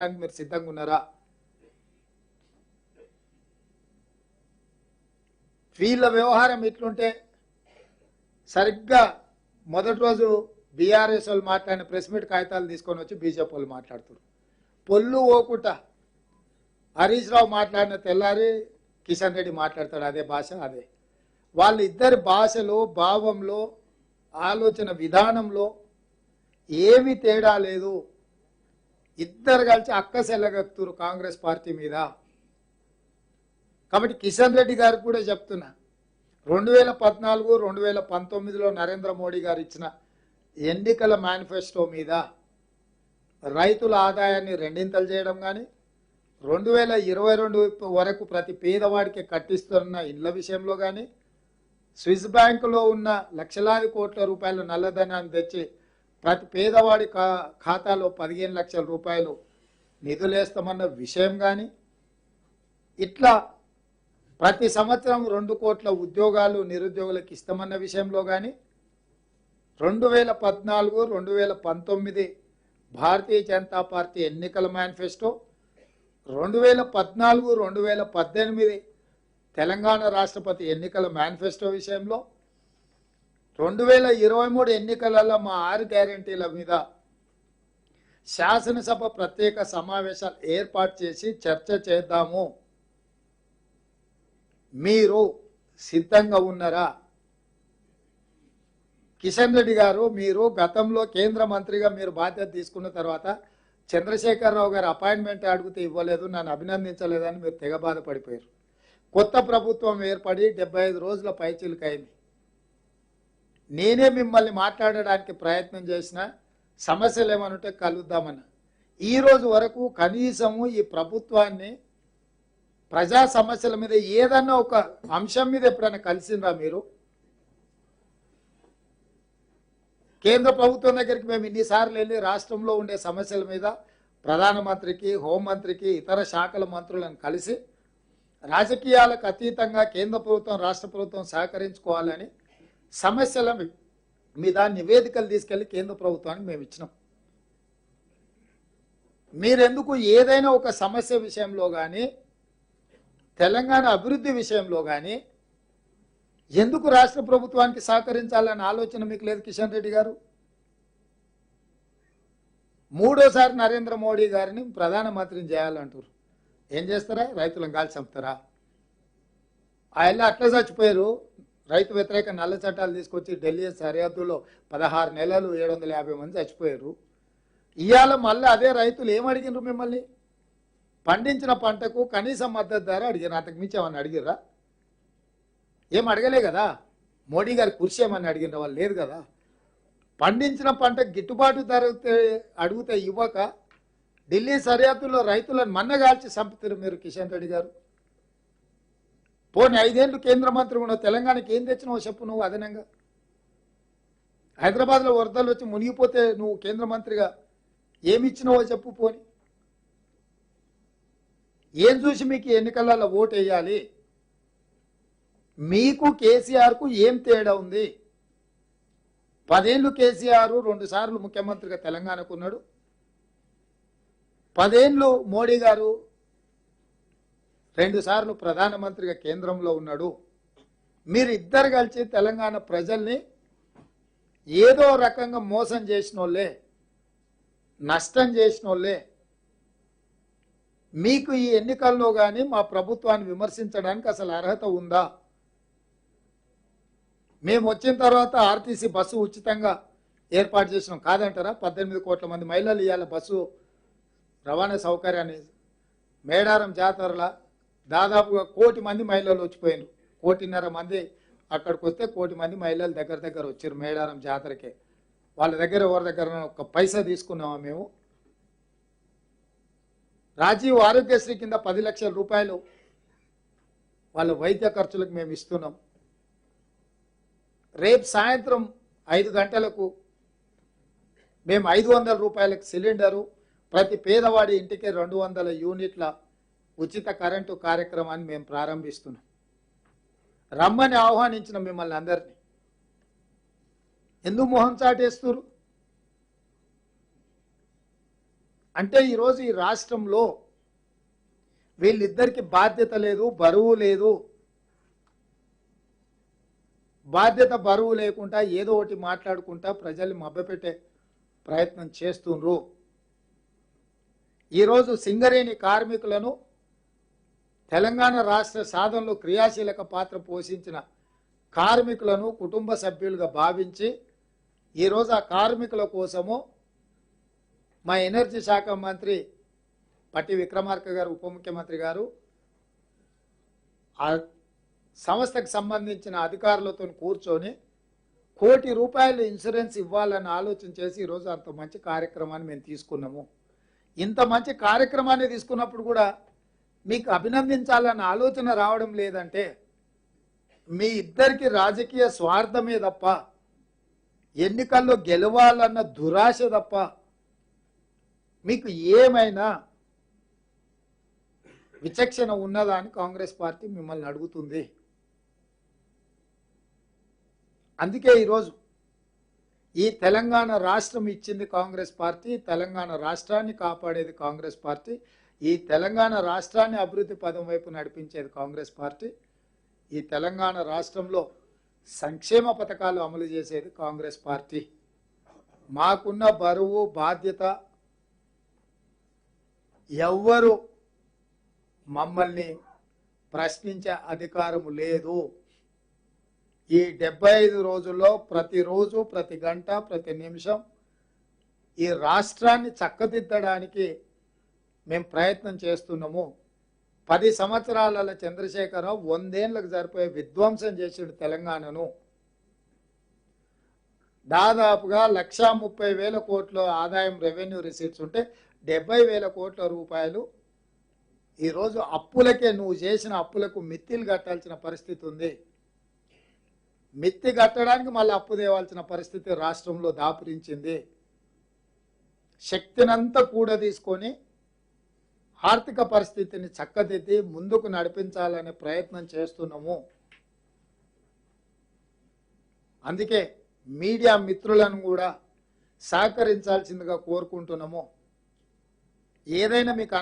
మీరు సిద్ధంగా ఉన్నారా? వీళ్ళ వ్యవహారం ఇట్లుంటే సరిగ్గా మొదటి రోజు బీఆర్ఎస్ వాళ్ళు మాట్లాడిన ప్రెస్ మీట్ కాగితాలు తీసుకొని వచ్చి బీజేపీ వాళ్ళు మాట్లాడుతున్నారు. పొల్లు ఓకుట హరీష్ రావు మాట్లాడిన తెల్లారి కిషన్ రెడ్డి మాట్లాడతాడు అదే భాష. అదే వాళ్ళిద్దరి భాషలో, భావంలో, ఆలోచన విధానంలో ఏమీ తేడా లేదు. ఇద్దరు కలిసి అక్కసెల్లగత్తురు కాంగ్రెస్ పార్టీ మీద. కాబట్టి కిషన్ రెడ్డి గారికి కూడా చెప్తున్నా, 2014, 2019లో నరేంద్ర మోడీ గారు ఇచ్చిన ఎన్నికల మేనిఫెస్టో మీద రైతుల ఆదాయాన్ని రెండింతలు చేయడం కానీ, 2022 వరకు ప్రతి పేదవాడికి కట్టిస్తున్న ఇళ్ల విషయంలో కానీ, స్విస్ బ్యాంకులో ఉన్న లక్షలాది కోట్ల రూపాయల నల్లధనాన్ని తెచ్చి ప్రతి పేదవాడి ఖాతాలో 15 లక్షల రూపాయలు నిధులేస్తామన్న విషయం కానీ, ఇట్లా ప్రతి సంవత్సరం 2 కోట్ల ఉద్యోగాలు నిరుద్యోగులకు ఇస్తామన్న విషయంలో కానీ, 2014, 2019 భారతీయ జనతా పార్టీ ఎన్నికల మేనిఫెస్టో, 2014, 2018 తెలంగాణ రాష్ట్రపతి ఎన్నికల మేనిఫెస్టో విషయంలో, 2023 ఎన్నికలలో మా 6 గ్యారెంటీల మీద శాసనసభ ప్రత్యేక సమావేశాలు ఏర్పాటు చేసి చర్చ చేద్దాము. మీరు సిద్ధంగా ఉన్నారా? కిషన్ రెడ్డి గారు, మీరు గతంలో కేంద్ర మంత్రిగా మీరు బాధ్యత తీసుకున్న తర్వాత చంద్రశేఖరరావు గారు అపాయింట్మెంట్ అడిగితే ఇవ్వలేదు, నన్ను అభినందించలేదని మీరు తెగ బాధపడిపోయారు. కొత్త ప్రభుత్వం ఏర్పడి 75 రోజుల పైచిలుకైంది. నేనే మిమ్మల్ని మాట్లాడడానికి ప్రయత్నం చేసిన, సమస్యలు ఏమనుంటే కలుద్దామని. ఈరోజు వరకు కనీసము ఈ ప్రభుత్వాన్ని ప్రజా సమస్యల మీద ఏదన్నా ఒక అంశం మీద ఎప్పుడైనా కలిసిండ్రా మీరు? కేంద్ర ప్రభుత్వం దగ్గరికి మేము ఇన్నిసార్లు వెళ్ళి రాష్ట్రంలో ఉండే సమస్యల మీద ప్రధానమంత్రికి, హోంమంత్రికి, ఇతర శాఖల మంత్రులను కలిసి రాజకీయాలకు అతీతంగా కేంద్ర ప్రభుత్వం, రాష్ట్ర ప్రభుత్వం సహకరించుకోవాలని సమస్యల మీద నివేదికలు తీసుకెళ్లి కేంద్ర ప్రభుత్వానికి మేము ఇచ్చినాం. మీరెందుకు ఏదైనా ఒక సమస్య విషయంలో కానీ, తెలంగాణ అభివృద్ధి విషయంలో కానీ ఎందుకు రాష్ట్ర ప్రభుత్వానికి సహకరించాలన్న ఆలోచన మీకు లేదు కిషన్ రెడ్డి గారు? మూడోసారి నరేంద్ర మోడీ గారిని ప్రధానమంత్రిని చేయాలంటారు. ఏం చేస్తారా? రైతులను కాల్చి చంపుతారా? ఆయన అట్లా చచ్చిపోయారు. రైతు వ్యతిరేక నల్ల చట్టాలు తీసుకొచ్చి ఢిల్లీ సరిహద్దులో 16 నెలలు 750 మంది చచ్చిపోయారు. ఇవాళ మళ్ళీ అదే రైతులు ఏమడిగినారు మిమ్మల్ని? పండించిన పంటకు కనీస మద్దతు ధర అడిగారు. అంతకు మించి ఏమన్నా అడిగిర్రా? ఏం అడగలే కదా. మోడీ గారి కుర్చీ ఏమన్నా అడిగిన వాళ్ళు లేదు కదా. పండించిన పంట గిట్టుబాటు ధర అడిగితే ఇవ్వక ఢిల్లీ సరిహద్దుల్లో రైతులను మన్నగాల్చి చంపుతారు మీరు కిషన్ రెడ్డి గారు. పోనీ 5 ఏళ్ళు కేంద్ర మంత్రి ఉన్నావు, తెలంగాణకి ఏం తెచ్చినావో చెప్పు. నువ్వు అదనంగా హైదరాబాద్లో వరదలు వచ్చి మునిగిపోతే నువ్వు కేంద్ర మంత్రిగా ఏమి ఇచ్చినావో చెప్పు. పోని ఏం చూసి మీకు ఎన్నికలలో ఓటు వేయాలి? మీకు కేసీఆర్కు ఏం తేడా ఉంది? 10 ఏళ్ళు కేసీఆర్ 2 సార్లు ముఖ్యమంత్రిగా తెలంగాణకు ఉన్నాడు. 10 ఏళ్ళు మోడీ గారు 2 సార్లు ప్రధానమంత్రిగా కేంద్రంలో ఉన్నాడు. మీరు ఇద్దరు కలిసి తెలంగాణ ప్రజల్ని ఏదో రకంగా మోసం చేసిన వాళ్ళే, నష్టం చేసిన వాళ్ళే. మీకు ఈ ఎన్నికల్లో కానీ మా ప్రభుత్వాన్ని విమర్శించడానికి అసలు అర్హత ఉందా? మేము వచ్చిన తర్వాత ఆర్టీసీ బస్సు ఉచితంగా ఏర్పాటు చేసినాం కాదంటారా? 18 కోట్ల మంది మహిళలు ఇవాళ బస్సు రవాణా సౌకర్యాన్ని, మేడారం జాతరల దాదాపుగా 1 కోటి మంది మహిళలు వచ్చిపోయారు. 1.5 కోటి మంది అక్కడికి వస్తే 1 కోటి మంది మహిళలు దగ్గర వచ్చారు మేడారం జాతరకే. వాళ్ళ దగ్గర ఎవరి దగ్గర ఒక పైసా తీసుకున్నామా మేము? రాజీవ్ ఆరోగ్యశ్రీ కింద 10 లక్షల రూపాయలు వాళ్ళ వైద్య ఖర్చులకు మేము ఇస్తున్నాం. రేపు సాయంత్రం 5 గంటలకు మేము 500 రూపాయలకు సిలిండరు, ప్రతి పేదవాడి ఇంటికి 200 యూనిట్ల ఉచిత కరెంటు కార్యక్రమాన్ని మేము ప్రారంభిస్తున్నాం. రమ్మని ఆహ్వానించిన మిమ్మల్ని అందరినీ ఎందుకు మొహం చాటేస్తున్నారు? అంటే ఈరోజు ఈ రాష్ట్రంలో వీళ్ళిద్దరికి బాధ్యత లేదు, బరువు లేదు. బాధ్యత బరువు లేకుండా ఏదో ఒకటి మాట్లాడుకుంటా ప్రజల్ని మభ్యపెట్టే ప్రయత్నం చేస్తుండ్రు. ఈరోజు సింగరేణి కార్మికులను తెలంగాణ రాష్ట్ర సాధనలో క్రియాశీలక పాత్ర పోషించిన కార్మికులను కుటుంబ సభ్యులుగా భావించి ఈరోజు ఆ కార్మికుల కోసము మా ఎనర్జీ శాఖ మంత్రి పట్టి విక్రమార్క గారు, ఉప ముఖ్యమంత్రి గారు ఆ సంస్థకు సంబంధించిన అధికారులతో కూర్చొని ₹1 కోటి ఇన్సూరెన్స్ ఇవ్వాలని ఆలోచన చేసి ఈరోజు అంత మంచి కార్యక్రమాన్ని మేము తీసుకున్నాము. ఇంత మంచి కార్యక్రమాన్ని తీసుకున్నప్పుడు కూడా మీకు అభినందించాలన్న ఆలోచన రావడం లేదంటే మీ ఇద్దరికి రాజకీయ స్వార్థమే తప్ప, ఎన్నికల్లో గెలవాలన్న దురాశ తప్ప మీకు ఏమైనా విచక్షణ ఉన్నదా అని కాంగ్రెస్ పార్టీ మిమ్మల్ని అడుగుతుంది. అందుకే ఈరోజు ఈ తెలంగాణ రాష్ట్రం ఇచ్చింది కాంగ్రెస్ పార్టీ, తెలంగాణ రాష్ట్రాన్ని కాపాడేది కాంగ్రెస్ పార్టీ, ఈ తెలంగాణ రాష్ట్రాన్ని అభివృద్ధి పదం వైపు నడిపించేది కాంగ్రెస్ పార్టీ, ఈ తెలంగాణ రాష్ట్రంలో సంక్షేమ పథకాలు అమలు చేసేది కాంగ్రెస్ పార్టీ. మాకున్న బరువు బాధ్యత ఎవ్వరు మమ్మల్ని ప్రశ్నించే అధికారము లేదు. ఈ 75 రోజుల్లో ప్రతిరోజు, ప్రతి గంట, ప్రతి నిమిషం ఈ రాష్ట్రాన్ని చక్కదిద్దడానికి మేము ప్రయత్నం చేస్తున్నాము. 10 సంవత్సరాల చంద్రశేఖరరావు 100 ఏళ్లకు సరిపోయే విధ్వంసం చేసిండు తెలంగాణను. దాదాపుగా 1,30,000 కోట్ల ఆదాయం రెవెన్యూ రిసీట్స్ ఉంటే 70,000 కోట్ల రూపాయలు ఈరోజు అప్పులకే, నువ్వు చేసిన అప్పులకు మిత్తిలు కట్టాల్సిన పరిస్థితి ఉంది. మిత్తి కట్టడానికి మళ్ళీ అప్పు తేవాల్సిన పరిస్థితి రాష్ట్రంలో దాపురించింది. శక్తినంతా కూడా తీసుకొని ఆర్థిక పరిస్థితిని చక్కదిద్ది ముందుకు నడిపించాలనే ప్రయత్నం చేస్తున్నాము. అందుకే మీడియా మిత్రులను కూడా సహకరించాల్సిందిగా కోరుకుంటున్నాము. ఏదైనా మీకు